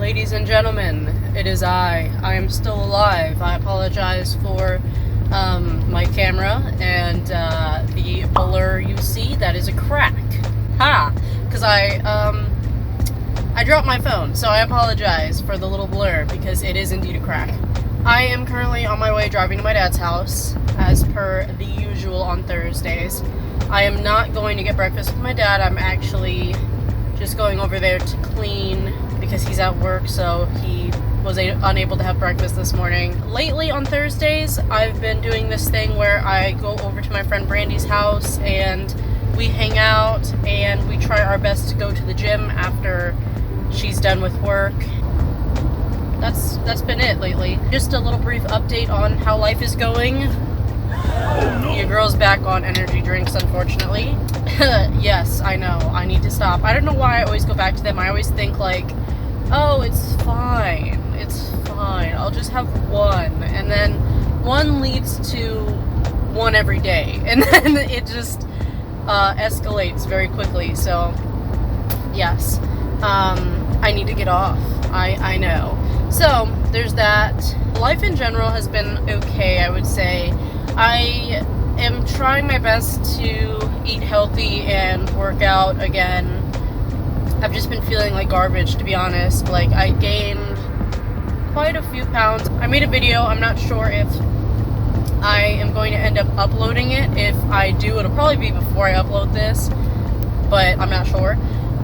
Ladies and gentlemen, it is I. I am still alive. I apologize for my camera and the blur you see. That is a crack. Ha! Because I dropped my phone, so I apologize for the little blur because it is indeed a crack. I am currently on my way driving to my dad's house, as per the usual on Thursdays. I am not going to get breakfast with my dad. I'm actually just going over there to clean because he's at work, so he was unable to have breakfast this morning. Lately on Thursdays, I've been doing this thing where I go over to my friend Brandy's house and we hang out and we try our best to go to the gym after she's done with work. That's been it lately. Just a little brief update on how life is going. Oh, no. Your girl's back on energy drinks, unfortunately. Yes, I know. I need to stop. I don't know why I always go back to them. I always think like, oh, it's fine. It's fine. I'll just have one. And then one leads to one every day. And then it just escalates very quickly. So, yes. I need to get off. I know. So, there's that. Life in general has been okay, I would say. I am trying my best to eat healthy and work out again. I've just been feeling like garbage, to be honest. Like, I gained quite a few pounds. I made a video. I'm not sure if I am going to end up uploading it. If I do, it'll probably be before I upload this, but I'm not sure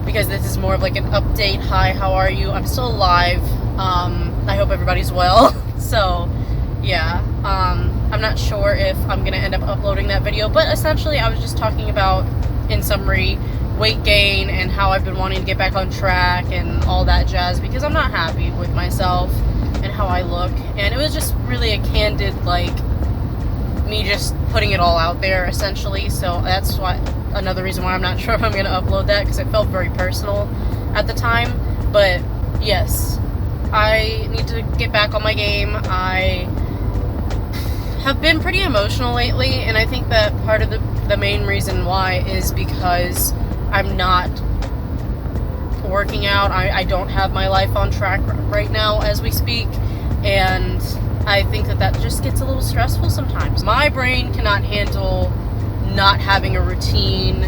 because this is more of like an update. Hi, how are you? I'm still alive. I hope everybody's well. So, yeah. I'm not sure if I'm going to end up uploading that video, but essentially I was just talking about, in summary, weight gain and how I've been wanting to get back on track and all that jazz because I'm not happy with myself and how I look. And it was just really a candid, like, me just putting it all out there, essentially. So that's why, another reason why I'm not sure if I'm going to upload that, because it felt very personal at the time. But, yes, I need to get back on my game. I have been pretty emotional lately, and I think that part of the main reason why is because I'm not working out. I don't have my life on track right now as we speak, and I think that just gets a little stressful sometimes. My brain cannot handle not having a routine,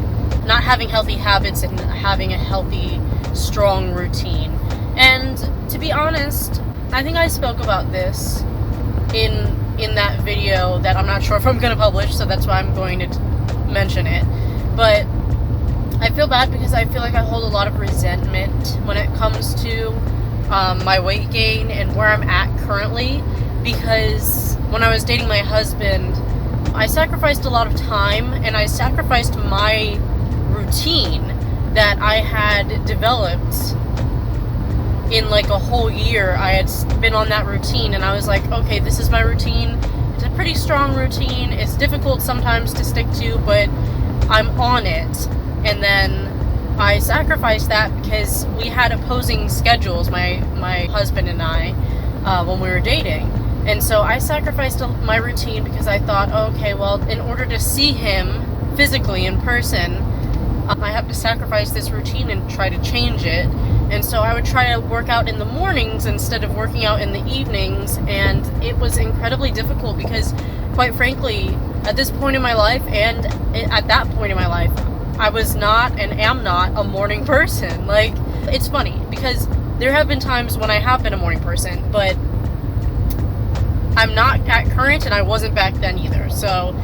not having healthy habits, and having a healthy, strong routine. And to be honest, I think I spoke about this in that video that I'm not sure if I'm going to publish, so that's why I'm going to mention it. But I feel bad because I feel like I hold a lot of resentment when it comes to my weight gain and where I'm at currently, because when I was dating my husband, I sacrificed a lot of time and I sacrificed my routine that I had developed in like a whole year. I had been on that routine and I was like, okay, this is my routine. It's a pretty strong routine. It's difficult sometimes to stick to, but I'm on it. And then I sacrificed that because we had opposing schedules, my husband and I, when we were dating. And so I sacrificed my routine because I thought, okay, well, in order to see him physically in person, I have to sacrifice this routine and try to change it. And so I would try to work out in the mornings instead of working out in the evenings, and it was incredibly difficult because, quite frankly, at this point in my life and at that point in my life, I was not and am not a morning person. Like, it's funny because there have been times when I have been a morning person, but I'm not at current and I wasn't back then either. So,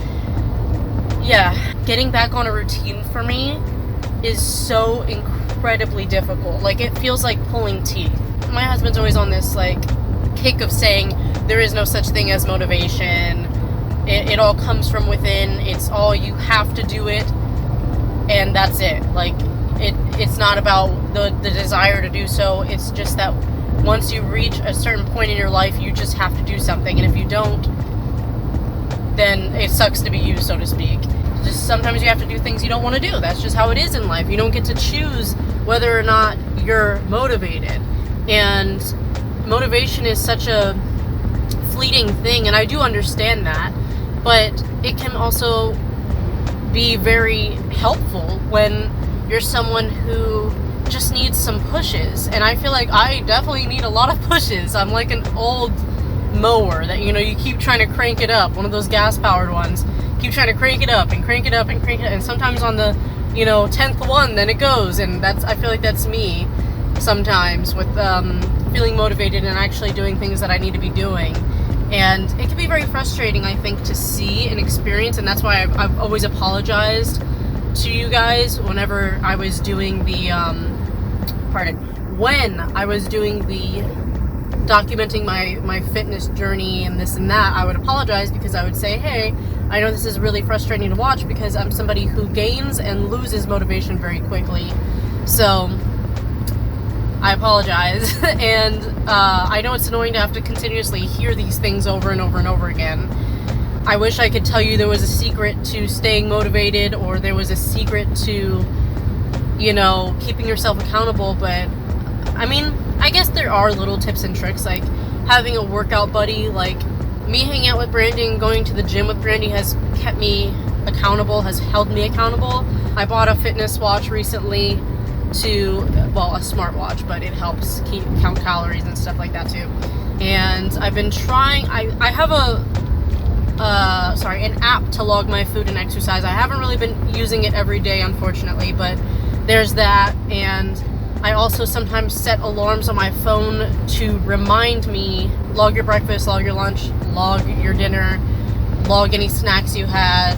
yeah, getting back on a routine for me is so incredibly difficult. Like, it feels like pulling teeth. My husband's always on this like kick of saying there is no such thing as motivation. It all comes from within. It's all, you have to do it, and that's it. Like, it's not about the desire to do so. It's just that once you reach a certain point in your life, you just have to do something, and if you don't, then it sucks to be you, so to speak. Just sometimes you have to do things you don't want to do. That's just how it is in life. You don't get to choose whether or not you're motivated. And motivation is such a fleeting thing, and I do understand that. But it can also be very helpful when you're someone who just needs some pushes. And I feel like I definitely need a lot of pushes. I'm like an old mower that, you keep trying to crank it up, one of those gas powered ones. Keep trying to crank it up and crank it up and crank it up, and sometimes on the 10th one then it goes. And I feel like that's me sometimes with feeling motivated and actually doing things that I need to be doing. And it can be very frustrating, I think, to see and experience, and that's why I've always apologized to you guys whenever I was doing the when I was doing the documenting my fitness journey and this and that. I would apologize because I would say, hey, I know this is really frustrating to watch because I'm somebody who gains and loses motivation very quickly. So I apologize. And I know it's annoying to have to continuously hear these things over and over and over again. I wish I could tell you there was a secret to staying motivated, or there was a secret to, keeping yourself accountable, but I mean, I guess there are little tips and tricks, like having a workout buddy. Like me hanging out with Brandy and going to the gym with Brandy has kept me accountable, has held me accountable. I bought a fitness watch recently a smartwatch, but it helps count calories and stuff like that too. And I've been trying, I have an app to log my food and exercise. I haven't really been using it every day, unfortunately, but there's that. And I also sometimes set alarms on my phone to remind me, log your breakfast, log your lunch, log your dinner, log any snacks you had,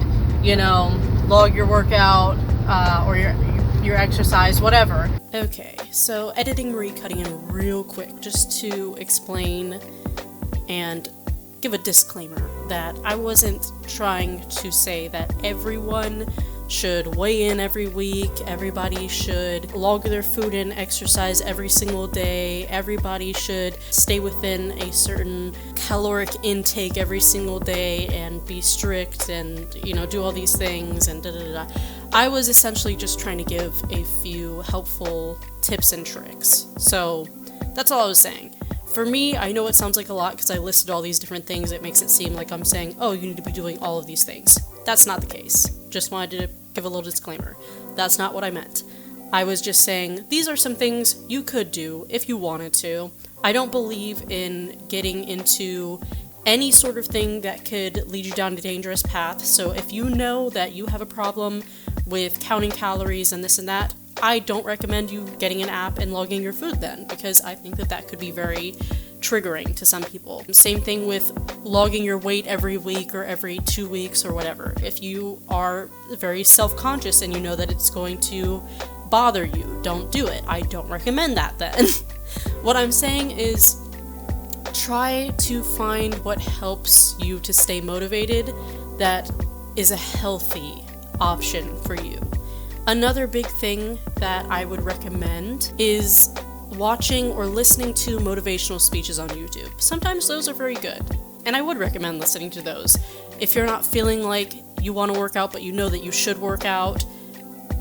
log your workout, or your exercise, whatever. Okay, so editing Marie cutting in real quick just to explain and give a disclaimer that I wasn't trying to say that everyone should weigh in every week, everybody should log their food and exercise every single day, everybody should stay within a certain caloric intake every single day and be strict and, do all these things and da-da-da-da. I was essentially just trying to give a few helpful tips and tricks. So that's all I was saying. For me, I know it sounds like a lot because I listed all these different things. It makes it seem like I'm saying, oh, you need to be doing all of these things. That's not the case. Just wanted to give a little disclaimer. That's not what I meant. I was just saying, these are some things you could do if you wanted to. I don't believe in getting into any sort of thing that could lead you down a dangerous path. So if you know that you have a problem with counting calories and this and that, I don't recommend you getting an app and logging your food then, because I think that could be very triggering to some people. Same thing with logging your weight every week or every 2 weeks or whatever. If you are very self-conscious and you know that it's going to bother you, don't do it. I don't recommend that then. What I'm saying is try to find what helps you to stay motivated that is a healthy option for you. Another big thing that I would recommend is watching or listening to motivational speeches on YouTube. Sometimes those are very good, and I would recommend listening to those. If you're not feeling like you want to work out but you know that you should work out,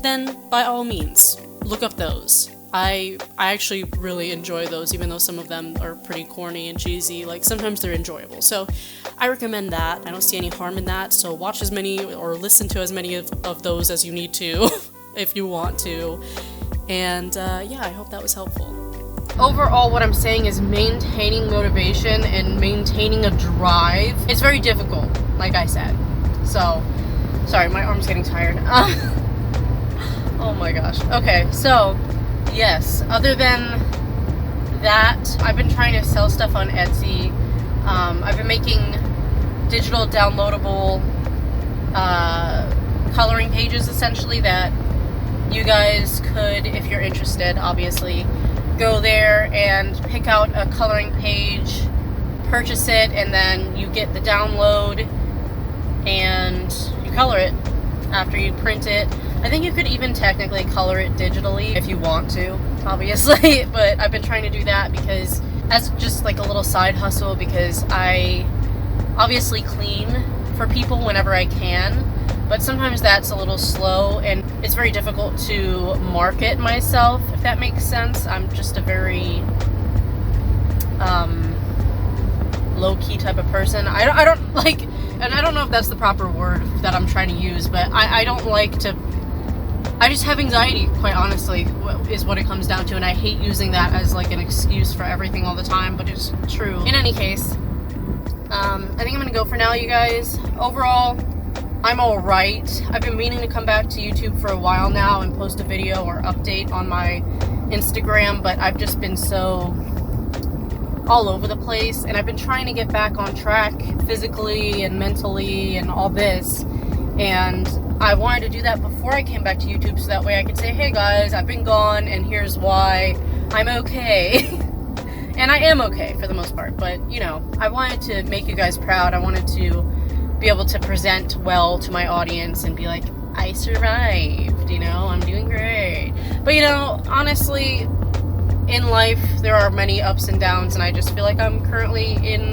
then by all means, look up those. I actually really enjoy those, even though some of them are pretty corny and cheesy. Like, sometimes they're enjoyable. So I recommend that. I don't see any harm in that. So watch as many or listen to as many of those as you need to if you want to. And I hope that was helpful. Overall, what I'm saying is maintaining motivation and maintaining a drive. It's very difficult, like I said. So, sorry, my arm's getting tired. Oh my gosh. Okay, so yes, other than that, I've been trying to sell stuff on Etsy. I've been making digital downloadable coloring pages, essentially, that you guys could, if you're interested, obviously, go there and pick out a coloring page, purchase it, and then you get the download and you color it after you print it. I think you could even technically color it digitally if you want to, obviously, but I've been trying to do that because as just like a little side hustle, because I obviously clean for people whenever I can, but sometimes that's a little slow and it's very difficult to market myself, if that makes sense. I'm just a very low-key type of person. I don't like, and I don't know if that's the proper word that I'm trying to use, but I I just have anxiety, quite honestly, is what it comes down to, and I hate using that as like an excuse for everything all the time, but it's true. In any case, I think I'm gonna go for now, you guys. Overall, I'm alright. I've been meaning to come back to YouTube for a while now and post a video or update on my Instagram, but I've just been so all over the place, and I've been trying to get back on track physically and mentally and all this, and I wanted to do that before I came back to YouTube so that way I could say, hey guys, I've been gone and here's why. I'm okay. And I am okay for the most part, but you know, I wanted to make you guys proud. I wanted to be able to present well to my audience and be like, I survived, you know, I'm doing great. But you know, honestly, in life there are many ups and downs, and I just feel like I'm currently in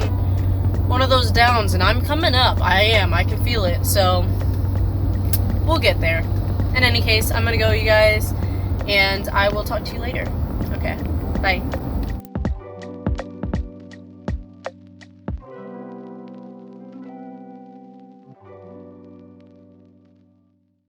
one of those downs, and I'm coming up. I can feel it, so we'll get there. In any case, I'm gonna go, you guys, and I will talk to you later. Okay, bye.